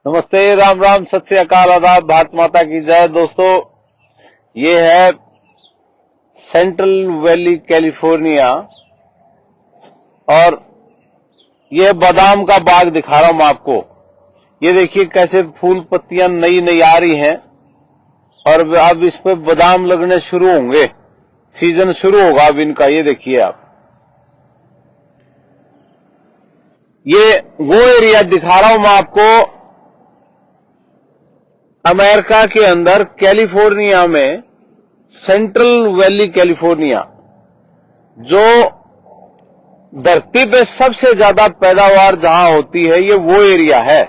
नमस्ते, राम राम, सत श्री अकाल, आदाब, भारत माता की जय। दोस्तों, ये है सेंट्रल वैली कैलिफोर्निया और ये बादाम का बाग दिखा रहा हूं मैं आपको। ये देखिए कैसे फूल पत्तियां नई नई आ रही हैं और अब इस पे बादाम लगने शुरू होंगे। सीजन शुरू होगा अब इनका। ये देखिए आप, ये वो एरिया दिखा रहा हूं मैं आपको अमेरिका के अंदर, कैलिफोर्निया में, सेंट्रल वैली कैलिफोर्निया, जो धरती पे सबसे ज्यादा पैदावार जहां होती है, ये वो एरिया है।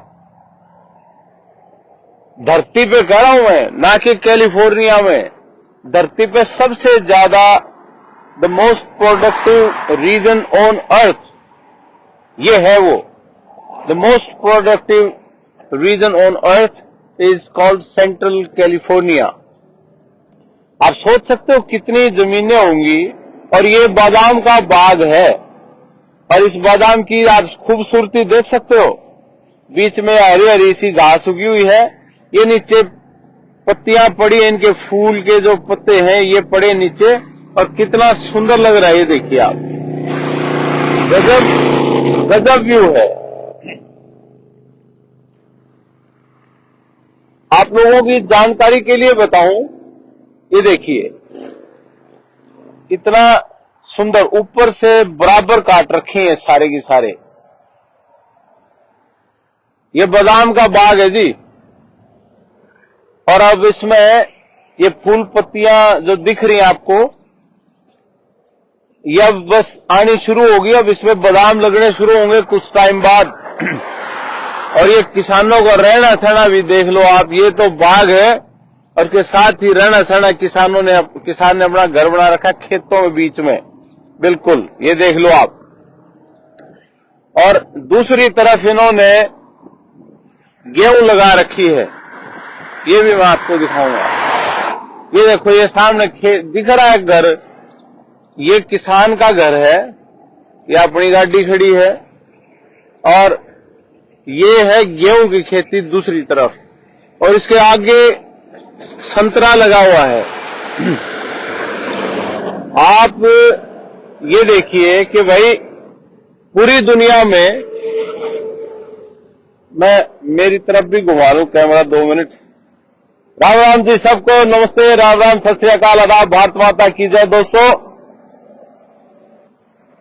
धरती पे कह रहा हूं मैं, ना कि कैलिफोर्निया में। धरती पे सबसे ज्यादा, the most productive region on earth, ये है वो। The most productive region on earth is called central California. आप सोच सकते हो कितनी जमीनें होंगी। और ये बादाम का बाग है और इस बादाम की आप खूबसूरती देख सकते हो। बीच में हरी हरी सी घास उगी हुई है। ये नीचे पत्तियां पड़ी हैं, इनके फूल के जो पत्ते हैं ये पड़े नीचे, और कितना सुंदर लग रहा है। ये देखिए आप, गजब गजब व्यू है। आप लोगों की जानकारी के लिए बताऊं, ये देखिए इतना सुंदर, ऊपर से बराबर काट रखे हैं सारे के सारे। ये बादाम का बाग है जी। और अब इसमें ये फूल पत्तियां जो दिख रही हैं आपको, ये अब बस आनी शुरू होगी। अब इसमें बादाम लगने शुरू होंगे कुछ टाइम बाद। और ये किसानों का रहना सहना भी देख लो आप। ये तो बाग है और के साथ ही रहना सहना किसान ने अपना घर बना रखा खेतों में बीच में, बिल्कुल। ये देख लो आप। और दूसरी तरफ इन्होंने गेहूं लगा रखी है। ये भी मैं आपको दिखाऊंगा। ये देखो, ये सामने दिख रहा है घर, ये किसान का घर है। ये अपनी गाड़ी खड़ी है और ये है गेहूं की खेती दूसरी तरफ। और इसके आगे संतरा लगा हुआ है। आप ये देखिए कि भाई पूरी दुनिया में, मैं मेरी तरफ भी घुमा लूं कैमरा 2 मिनट। राम राम जी सबको, नमस्ते, राम राम, सत श्री अकाल, आदाब, भारत माता की जय। दोस्तों,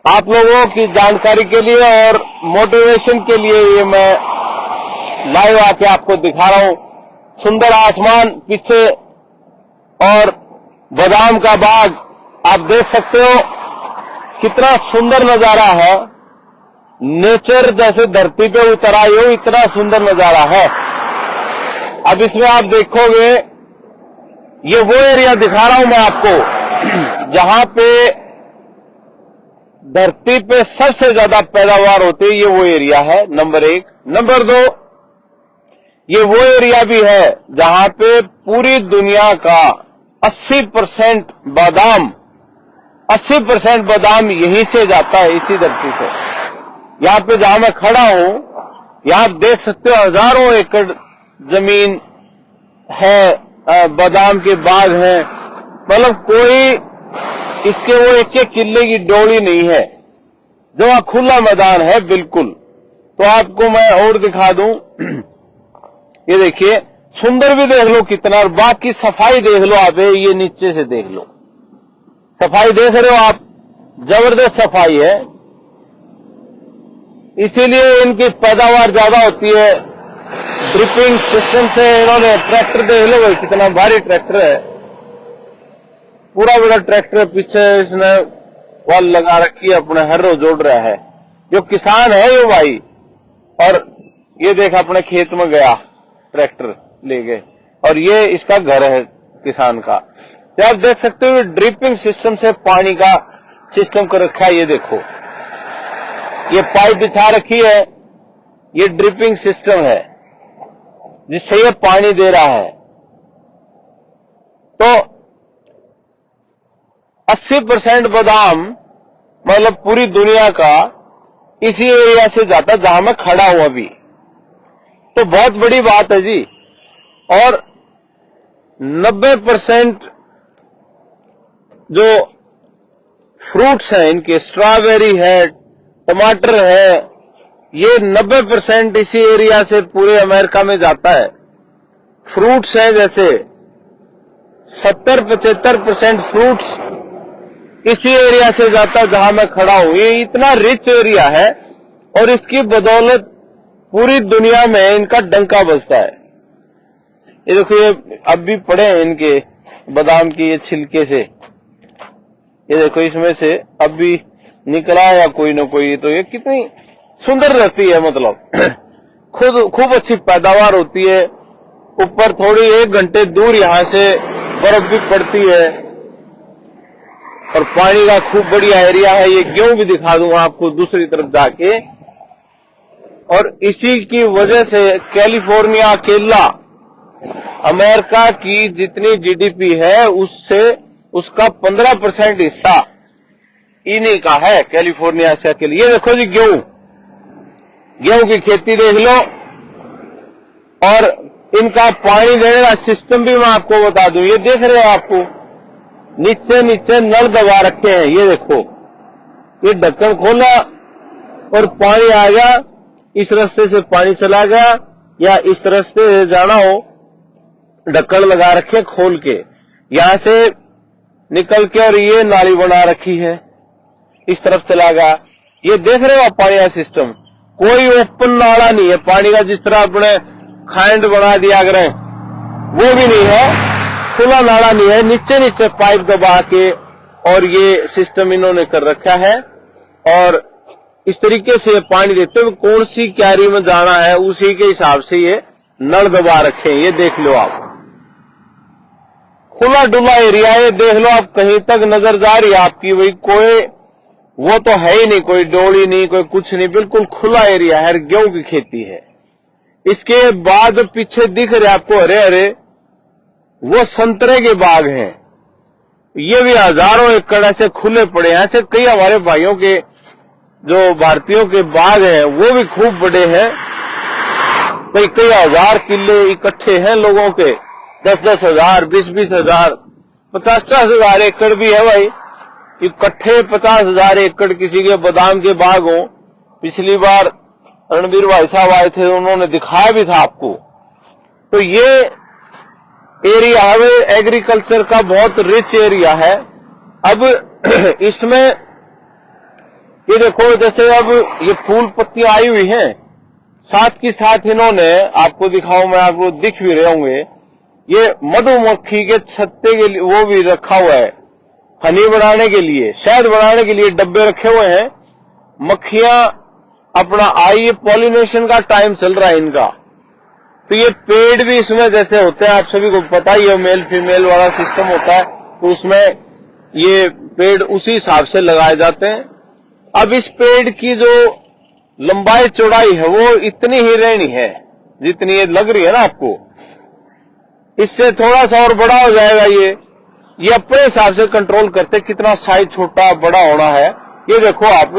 आप लोगों की जानकारी के लिए और मोटिवेशन के लिए ये मैं लाइव आके आपको दिखा रहा हूं। सुंदर आसमान पीछे और बादाम का बाग आप देख सकते हो। कितना सुंदर नजारा है। नेचर जैसे धरती पे उतर आई हो, इतना सुंदर नजारा है। अब इसमें आप देखोगे, ये वो एरिया दिखा रहा हूं मैं आपको जहां पे धरती पे सबसे ज्यादा पैदावार होती है। ये वो एरिया है, नंबर 1। नंबर 2, ये वो एरिया भी है जहां पे पूरी दुनिया का 80% बादाम यहीं से जाता है, इसी धरती से। यहां पे जहां मैं खड़ा हूं, यहां आप देख सकते हो हजारों एकड़ जमीन है, बादाम के बाग हैं। मतलब कोई इसके वो एक एक किले की डोली नहीं है, जो वहां खुला मैदान है बिल्कुल। तो आपको मैं और दिखा दूं, ये देखिए, सुंदर भी देख लो कितना, और बाकी सफाई देख लो आप। ये नीचे से देख लो, सफाई देख रहे हो आप, जबरदस्त सफाई है। इसीलिए इनकी पैदावार ज्यादा होती है। ड्रिपिंग सिस्टम से इन्होंने, ट्रैक्टर देख लो भाई, कितना भारी ट्रैक्टर है, पूरा बड़ा ट्रैक्टर। पीछे इसने वाल लगा रखी है, अपने हर्रो जोड़ रहा है। जो किसान है ये भाई, और ये देख अपने खेत में गया ट्रैक्टर ले गए, और ये इसका घर है किसान का। तो आप देख सकते हो ड्रिपिंग सिस्टम से पानी का सिस्टम कर रखा है। ये देखो, ये पाइप बिछा रखी है, ये ड्रिपिंग सिस्टम है जिससे ये पानी दे रहा है। तो 80% बादाम मतलब पूरी दुनिया का इसी एरिया से जाता जहां मैं खड़ा हूं अभी। तो बहुत बड़ी बात है जी। और 90% जो फ्रूट्स हैं इनके, स्ट्रॉबेरी है, टमाटर है, ये 90% इसी एरिया से पूरे अमेरिका में जाता है। फ्रूट्स हैं जैसे 70-75% फ्रूट्स इसी एरिया से जाता जहां मैं खड़ा हूं। ये इतना रिच एरिया है और इसकी बदौलत पूरी दुनिया में इनका डंका बजता है। ये देखो, ये अब भी पड़े हैं इनके बादाम की ये छिलके से, ये देखो इसमें से अब भी निकला या कोई ना कोई। तो ये कितनी सुंदर रहती है, मतलब खूब अच्छी पैदावार होती है। ऊपर थोड़ी 1 घंटे दूर यहां से बर्फ भी पड़ती है और पानी का खूब बढ़िया एरिया है। ये गेहूं भी दिखा दूंगा आपको दूसरी तरफ जाके। और इसी की वजह से कैलिफोर्निया अकेला अमेरिका की जितनी जीडीपी है उससे उसका 15% हिस्सा इन्हीं का है, कैलिफोर्निया से अकेले। ये देखो जी, गेहूं की खेती देख लो। और इनका पानी देने का सिस्टम भी मैं आपको बता दूं। ये देख रहे हो आपको नीचे नीचे नल दबा रखे हैं। ये देखो, ये ढक्कन खोला और पानी आ गया, इस रास्ते से पानी चला गया, या इस रास्ते से जाना हो ढक्कन लगा रखे खोल के, यहां से निकल के, और ये नाली बना रखी है, इस तरफ चला गया। ये देख रहे हो आप पानी का सिस्टम, कोई ओपन नाला नहीं है पानी का, जिस तरह अपने खांड बना दिया करें वो भी नहीं है, खुला नाला नहीं है, नीचे नीचे पाइप दबा के और ये सिस्टम इन्होंने कर रखा है। और इस तरीके से ये पानी देते हुए कौन सी क्यारी में जाना है उसी के हिसाब से ये नल दबा रखे हैं। ये देख लो आप, खुला डुला एरिया है। देख लो आप, कहीं तक नजर जा रही है आपकी, वही कोई वो तो है ही नहीं, कोई डोली नहीं, कोई कुछ नहीं, बिल्कुल खुला एरिया है। गेहूं की खेती है। इसके बाद पीछे दिख रहे आपको हरे हरे, वो संतरे के बाग हैं। ये भी हजारों एकड़ ऐसे खुले पड़े हैं। ऐसे कई हमारे भाइयों के, जो भारतीयों के बाग हैं, वो भी खूब बड़े हैं। कई हजार किले इकट्ठे हैं लोगों के, 10-10 हजार, 20-20 हजार, 50-50 हजार एकड़ भी है भाई। इकट्ठे 50 हजार एकड़ किसी के बादाम के बाग हो। पिछली बार रणबीर भाई साहब आए थे, उन्होंने दिखाया भी था आपको। तो ये एरिया है एग्रीकल्चर का, बहुत रिच एरिया है। अब इसमें ये देखो, जैसे अब ये फूल पत्तियां आई हुई हैं, साथ की साथ इन्होंने, आपको दिखाऊं मैं, आपको दिख भी रहे होंगे, ये मधुमक्खी के छत्ते के लिए वो भी रखा हुआ है, हनी बनाने के लिए, शहद बनाने के लिए डब्बे रखे हुए हैं। मक्खियां अपना आई, पॉलिनेशन का टाइम चल रहा है इनका। तो ये पेड़ भी इसमें जैसे होते हैं, आप सभी को पता ही है, मेल फीमेल वाला सिस्टम होता है, तो उसमें ये पेड़ उसी हिसाब से लगाए जाते हैं। अब इस पेड़ की जो लंबाई चौड़ाई है वो इतनी ही रहनी है जितनी ये लग रही है ना आपको, इससे थोड़ा सा और बड़ा हो जाएगा। ये अपने हिसाब से कंट्रोल करते कितना साइज छोटा बड़ा होना है। ये देखो आप,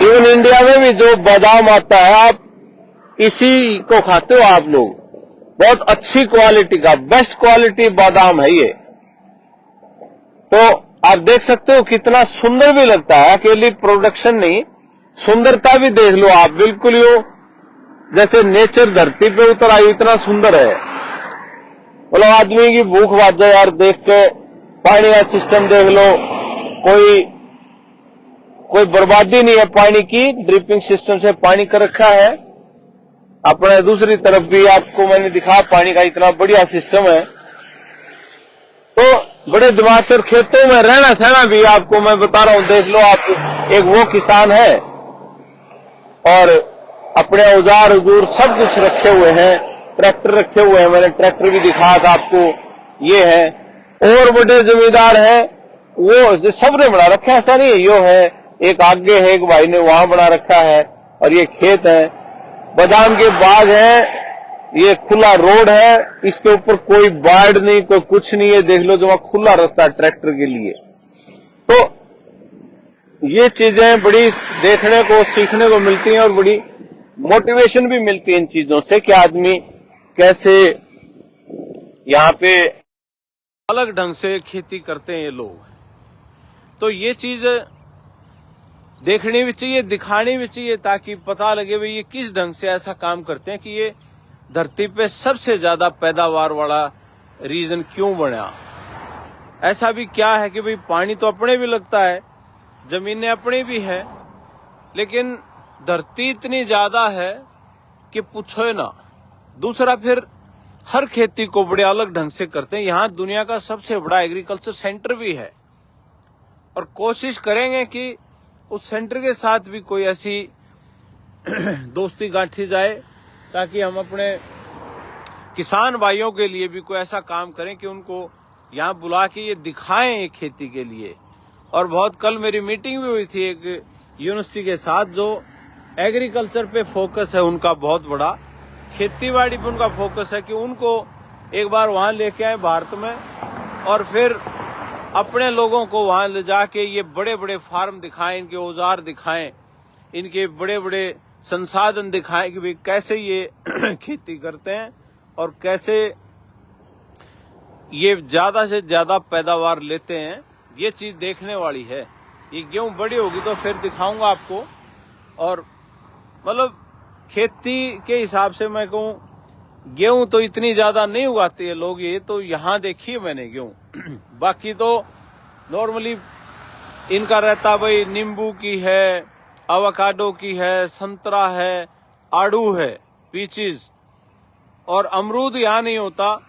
इवन इंडिया में भी जो बादाम आता है, आप इसी को खाते हो आप लोग। बहुत अच्छी क्वालिटी का, बेस्ट क्वालिटी बादाम है ये। तो आप देख सकते हो कितना सुंदर भी लगता है। अकेली प्रोडक्शन नहीं, सुंदरता भी देख लो आप, बिल्कुल यूं जैसे नेचर धरती पे उतर आई, इतना सुंदर है। बोलो आदमी की भूख बात जाए यार देख के। पानी का सिस्टम देख लो, कोई बर्बादी नहीं है पानी की, ड्रिपिंग सिस्टम से पानी कर रखा है। अपने दूसरी तरफ भी आपको मैंने दिखा, पानी का इतना बढ़िया सिस्टम है। तो बड़े दिमाग से, खेतों में रहना सहना भी आपको मैं बता रहा हूं। देख लो आप, एक वो किसान है और अपने औजार उजूर सब कुछ रखे हुए हैं, ट्रैक्टर रखे हुए हैं, मैंने ट्रैक्टर भी दिखाया था आपको। ये है, और बड़े जमींदार हैं, वो सबने बना रखा है, ऐसा नहीं है। यो है, एक आगे है, एक भाई ने वहां बना रखा है, और ये खेत है, बादाम के बाग है, ये खुला रोड है, इसके ऊपर कोई बाड़ नहीं, कोई कुछ नहीं है। देख लो, जो वहां खुला रास्ता है ट्रैक्टर के लिए। तो ये चीजें बड़ी देखने को सीखने को मिलती हैं और बड़ी मोटिवेशन भी मिलती है इन चीजों से कि आदमी कैसे यहाँ पे अलग ढंग से खेती करते हैं ये लोग। तो ये चीज देखनी भी चाहिए, दिखानी भी चाहिए, ताकि पता लगे भाई ये किस ढंग से ऐसा काम करते हैं कि ये धरती पे सबसे ज्यादा पैदावार वाला रीजन क्यों बना। ऐसा भी क्या है कि भाई पानी तो अपने भी लगता है, जमीनें अपनी भी है, लेकिन धरती इतनी ज्यादा है कि पूछो ना। दूसरा फिर हर खेती को बड़े अलग ढंग से करते हैं। यहां दुनिया का सबसे बड़ा एग्रीकल्चर सेंटर भी है और कोशिश करेंगे कि उस सेंटर के साथ भी कोई ऐसी दोस्ती गांठी जाए ताकि हम अपने किसान भाइयों के लिए भी कोई ऐसा काम करें कि उनको यहां बुला के ये दिखाएं खेती के लिए। और बहुत कल मेरी मीटिंग भी हुई थी एक यूनिवर्सिटी के साथ, जो एग्रीकल्चर पे फोकस है उनका बहुत बड़ा, खेतीबाड़ी पे उनका फोकस है कि उनको एक बार वहां लेके आए भारत में और फिर अपने लोगों को वहां ले जाके ये बड़े बड़े फार्म दिखाएं, इनके औजार दिखाएं, इनके बड़े बड़े संसाधन दिखाएं कि भाई कैसे ये खेती करते हैं और कैसे ये ज्यादा से ज्यादा पैदावार लेते हैं। ये चीज देखने वाली है। ये गेहूं बड़ी होगी तो फिर दिखाऊंगा आपको। और मतलब खेती के हिसाब से मैं कहूं गेहूं तो इतनी ज्यादा नहीं उगाते हैं लोग, ये तो यहां देखिए मैंने गेहूं बाकी तो नॉर्मली इनका रहता भाई नींबू की है, अवाकाडो की है, संतरा है, आड़ू है, पीचीज और अमरूद यहां नहीं होता।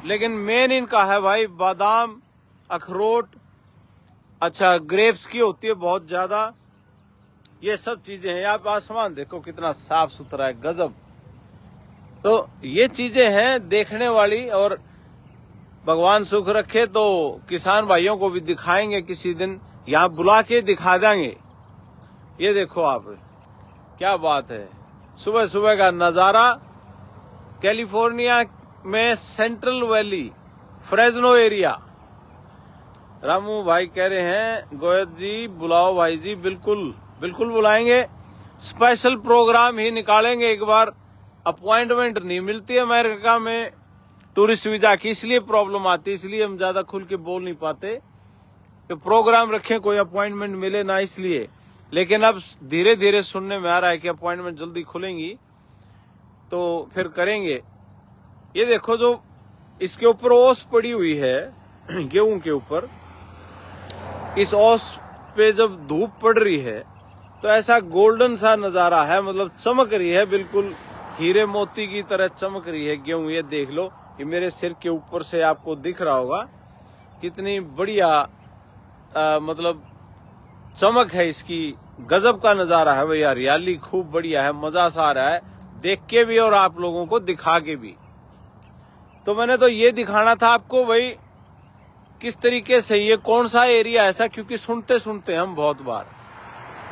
लेकिन मेन इनका है भाई बादाम, अखरोट, अच्छा ग्रेप्स की होती है बहुत ज्यादा। ये सब चीजें हैं। आप आसमान देखो कितना साफ सुथरा है, गजब। तो ये चीजें हैं देखने वाली। और भगवान सुख रखे तो किसान भाइयों को भी दिखाएंगे किसी दिन, यहां बुला के दिखा देंगे। ये देखो आप, क्या बात है। सुबह सुबह का नजारा कैलिफोर्निया में central valley Fresno area. Ramu भाई कह रहे हैं गोयत जी बुलाओ भाई जी, बिल्कुल बिल्कुल बुलाएंगे। स्पेशल प्रोग्राम ही निकालेंगे एक बार। अपॉइंटमेंट नहीं मिलती है अमेरिका में टूरिस्ट वीजा की, इसलिए प्रॉब्लम आती है, इसलिए हम ज्यादा खुल के बोल नहीं पाते कि प्रोग्राम रखें कोई अपॉइंटमेंट मिले ना, इसलिए। लेकिन अब धीरे धीरे सुनने में आ रहा है कि अपॉइंटमेंट जल्दी खुलेंगी तो फिर करेंगे। ये देखो जो इसके ऊपर ओस पड़ी हुई है गेहूं के ऊपर, इस ओस पे जब धूप पड़ रही है तो ऐसा गोल्डन सा नजारा है, मतलब चमक रही है, बिल्कुल हीरे मोती की तरह चमक रही है गेहूं। ये देख लो, ये मेरे सिर के ऊपर से आपको दिख रहा होगा कितनी बढ़िया मतलब चमक है इसकी। गजब का नजारा है भाई, हरियाली खूब बढ़िया है, मजा सा आ रहा है देख के भी और आप लोगों को दिखा के भी। तो मैंने तो ये दिखाना था आपको भाई किस तरीके से ये कौन सा एरिया ऐसा, क्योंकि सुनते सुनते हम बहुत बार,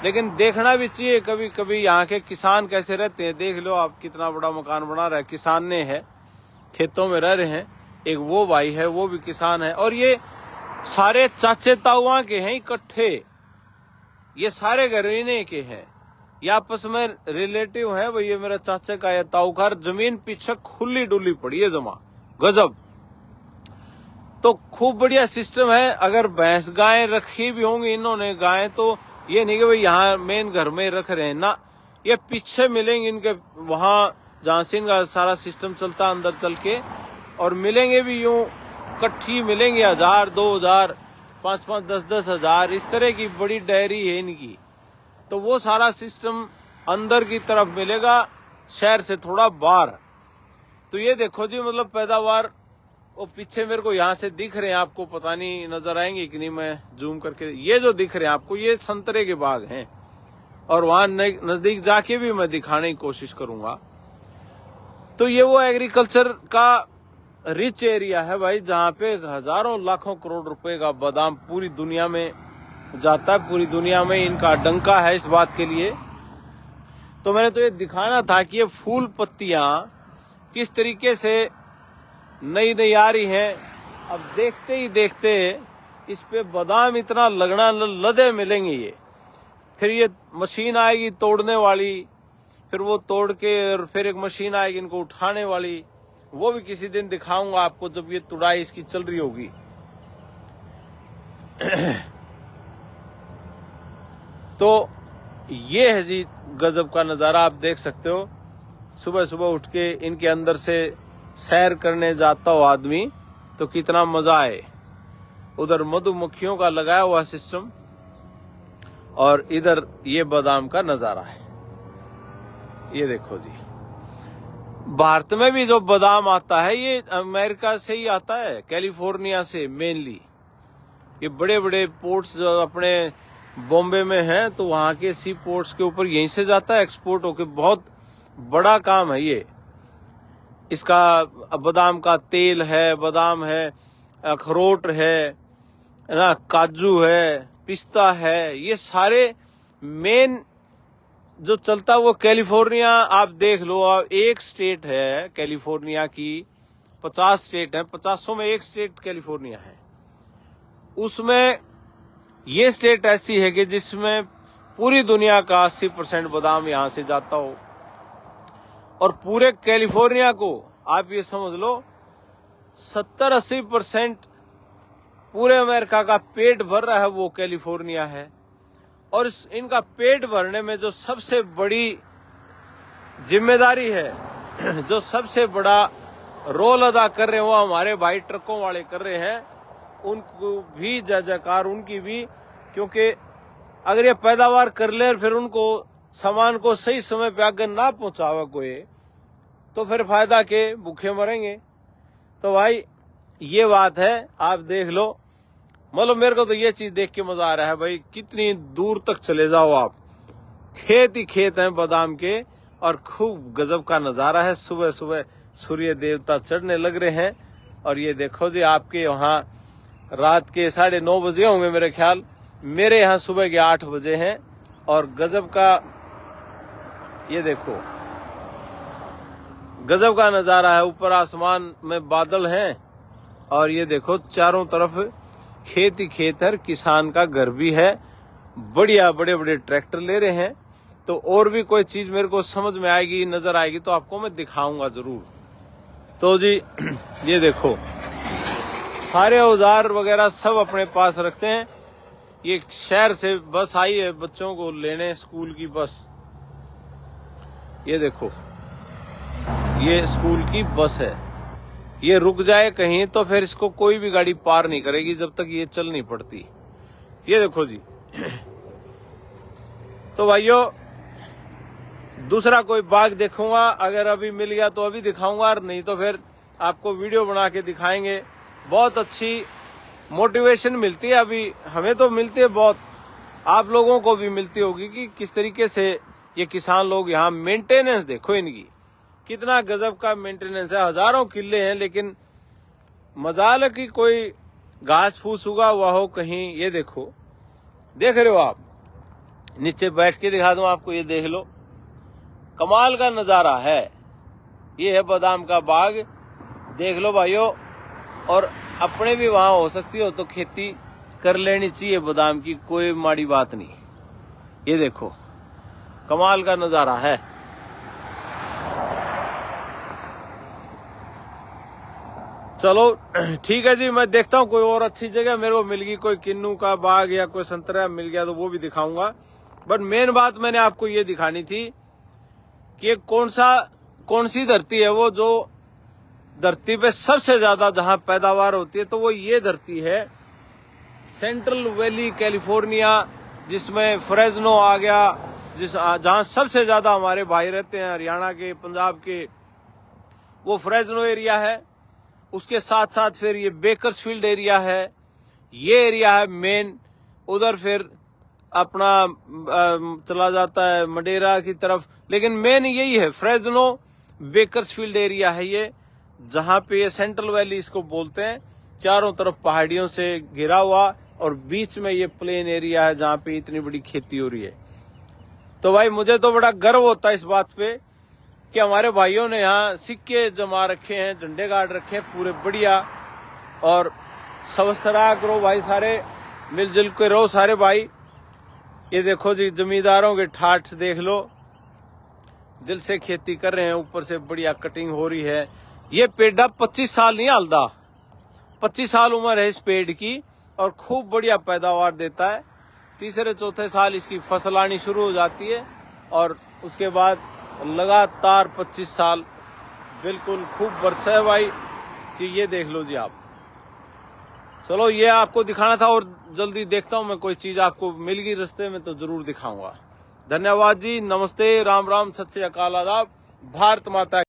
लेकिन देखना भी चाहिए कभी कभी यहाँ के किसान कैसे रहते हैं। देख लो आप कितना बड़ा मकान बना रहा है, किसान ने है, खेतों में रह रहे हैं। एक वो भाई है वो भी किसान है और ये सारे चाचे ताऊआ के हैं इकट्ठे, ये सारे घरेने के हैं, ये आपस में रिलेटिव है भाई। ये मेरा चाचा का है ताऊ का, जमीन पीछे खुली डुली पड़ी है जमा, गजब। तो खूब बढ़िया सिस्टम है। अगर भैंस गाय रखी भी होंगी इन्होंने गाय, तो ये नहीं कि भाई यहाँ मेन घर में रख रहे हैं ना, ये पीछे मिलेंगे इनके वहां जहां से इनका सारा सिस्टम चलता अंदर चल के, और मिलेंगे भी यूं इकट्ठी मिलेंगे 1000, 2000, 5-5, 10-10 हजार, इस तरह की बड़ी डेयरी है इनकी। तो वो सारा सिस्टम अंदर की तरफ मिलेगा, शहर से थोड़ा बाहर। तो ये देखो जी, मतलब पैदावार वो पीछे मेरे को यहां से दिख रहे हैं, आपको पता नहीं नजर आएंगे कि नहीं, मैं जूम करके, ये जो दिख रहे हैं आपको ये संतरे के बाग हैं और वहां नजदीक जाके भी मैं दिखाने की कोशिश करूंगा। तो ये वो एग्रीकल्चर का रिच एरिया है भाई, जहां पे हजारों लाखों करोड़ रुपए का बादाम पूरी दुनिया में जाता है, पूरी दुनिया में इनका डंका है इस बात के लिए। तो मैंने तो ये दिखाना था कि ये फूल पत्तियां किस तरीके से नई नई आ रही हैं। अब देखते ही देखते इस पे बादाम इतना लगना, लदे मिलेंगे ये। फिर ये मशीन आएगी तोड़ने वाली, फिर वो तोड़ के, और फिर एक मशीन आएगी इनको उठाने वाली। वो भी किसी दिन दिखाऊंगा आपको जब ये तुड़ाई इसकी चल रही होगी। तो ये है जी गजब का नजारा, आप देख सकते हो। सुबह सुबह उठ के इनके अंदर से सैर करने जाता हो आदमी तो कितना मजा आए। उधर मधुमक्खियों का लगाया हुआ सिस्टम, और इधर ये बादाम का नजारा है। ये देखो जी, भारत में भी जो बादाम आता है ये अमेरिका से ही आता है, कैलिफोर्निया से मेनली। ये बड़े बड़े पोर्ट्स जो अपने बॉम्बे में हैं, तो वहां के सी पोर्ट्स के ऊपर यहीं से जाता है एक्सपोर्ट होके। बहुत बड़ा काम है ये इसका। बादाम का तेल है, बादाम है, अखरोट है ना, काजू है, पिस्ता है, ये सारे मेन जो चलता है वो कैलिफोर्निया। आप देख लो, एक स्टेट है कैलिफोर्निया की, 50 स्टेट है, 50 में एक स्टेट कैलिफोर्निया है। उसमें ये स्टेट ऐसी है कि जिसमें पूरी दुनिया का 80% बादाम यहां से जाता हो। और पूरे कैलिफोर्निया को आप ये समझ लो 70-80% पूरे अमेरिका का पेट भर रहा है वो कैलिफोर्निया है। और इनका पेट भरने में जो सबसे बड़ी जिम्मेदारी है, जो सबसे बड़ा रोल अदा कर रहे हैं, वो हमारे भाई ट्रकों वाले कर रहे हैं। उनको भी जय जयकार, उनकी भी, क्योंकि अगर ये पैदावार कर ले फिर उनको सामान को सही समय पे अगर ना पहुंचावे कोई, तो फिर फायदा के, भूखे मरेंगे। तो भाई ये बात है, आप देख लो। मतलब मेरे को तो ये चीज देख के मजा आ रहा है भाई। कितनी दूर तक चले जाओ आप, खेत ही खेत हैं बादाम के, और खूब गजब का नजारा है। सुबह सुबह सूर्य देवता चढ़ने लग रहे हैं। और ये देखो जी, आपके वहां रात के 9:30 बजे होंगे मेरे ख्याल, मेरे यहाँ सुबह के 8 बजे हैं। और गजब का, ये देखो गजब का नजारा है। ऊपर आसमान में बादल हैं, और ये देखो चारों तरफ खेत ही खेत है। किसान का घर भी है, बढ़िया बड़े बड़े ट्रैक्टर ले रहे हैं। तो और भी कोई चीज मेरे को समझ में आएगी, नजर आएगी, तो आपको मैं दिखाऊंगा जरूर। तो जी ये देखो, सारे औजार वगैरह सब अपने पास रखते हैं। ये शहर से बस आई है बच्चों को लेने, स्कूल की बस। ये देखो, ये स्कूल की बस है। ये रुक जाए कहीं तो फिर इसको कोई भी गाड़ी पार नहीं करेगी जब तक ये चल नहीं पड़ती। ये देखो जी। तो भाइयों, दूसरा कोई बाग देखूंगा, अगर अभी मिल गया तो अभी दिखाऊंगा, और नहीं तो फिर आपको वीडियो बना के दिखाएंगे। बहुत अच्छी मोटिवेशन मिलती है, अभी हमें तो मिलती है बहुत, आप लोगों को भी मिलती होगी कि किस तरीके से ये किसान लोग यहाँ मेंटेनेंस देखो इनकी, कितना गजब का मेंटेनेंस है। हजारों किले हैं, लेकिन मजाल की कोई घास फूस उगा हुआ हो कहीं। ये देखो, देख रहे हो आप, नीचे बैठ के दिखा दूं आपको, ये देख लो, कमाल का नजारा है। ये है बादाम का बाग, देख लो भाइयों। और अपने भी वहां हो सकती हो तो खेती कर लेनी चाहिए बादाम की, कोई माड़ी बात नहीं। ये देखो, कमाल का नजारा है। चलो ठीक है जी, मैं देखता हूँ कोई और अच्छी जगह मेरे को मिल गई, कोई किन्नू का बाग या कोई संतरा मिल गया तो वो भी दिखाऊंगा। बट मेन बात मैंने आपको ये दिखानी थी कि कौन सी धरती है वो जो धरती पे सबसे ज्यादा जहां पैदावार होती है, तो वो ये धरती है सेंट्रल वैली कैलिफोर्निया, जिसमें फ्रेजनो आ गया, जहां सबसे ज्यादा हमारे भाई रहते हैं, हरियाणा के, पंजाब के, वो फ्रेजनो एरिया है। उसके साथ साथ फिर ये बेकर्सफील्ड एरिया है, ये एरिया है मेन। उधर फिर अपना चला जाता है मडेरा की तरफ, लेकिन मेन यही है फ्रेजनो बेकर्सफील्ड एरिया है ये, जहां पे ये सेंट्रल वैली इसको बोलते हैं। चारों तरफ पहाड़ियों से घिरा हुआ, और बीच में ये प्लेन एरिया है जहां पे इतनी बड़ी खेती हो रही है। तो भाई मुझे तो बड़ा गर्व होता है इस बात पे कि हमारे भाइयों ने यहाँ सिक्के जमा रखे हैं, झंडे गाड़ रखे हैं पूरे बढ़िया। और स्वस्थ रहा करो भाई, सारे मिलजुल के रहो सारे भाई। ये देखो जी जमींदारों के ठाठ देख लो, दिल से खेती कर रहे हैं, ऊपर से बढ़िया कटिंग हो रही है। ये पेड़ 25 साल नहीं हलदा, 25 साल उम्र है इस पेड़ की और खूब बढ़िया पैदावार देता है। तीसरे चौथे साल इसकी फसल आनी शुरू हो जाती है और उसके बाद लगातार 25 साल बिल्कुल खूब बरसा है भाई कि ये देख लो जी आप। चलो ये आपको दिखाना था और जल्दी देखता हूं मैं कोई चीज आपको मिल गई रास्ते में तो जरूर दिखाऊंगा। धन्यवाद जी, नमस्ते, राम राम, सत श्री अकाल, आदाब, भारत माता।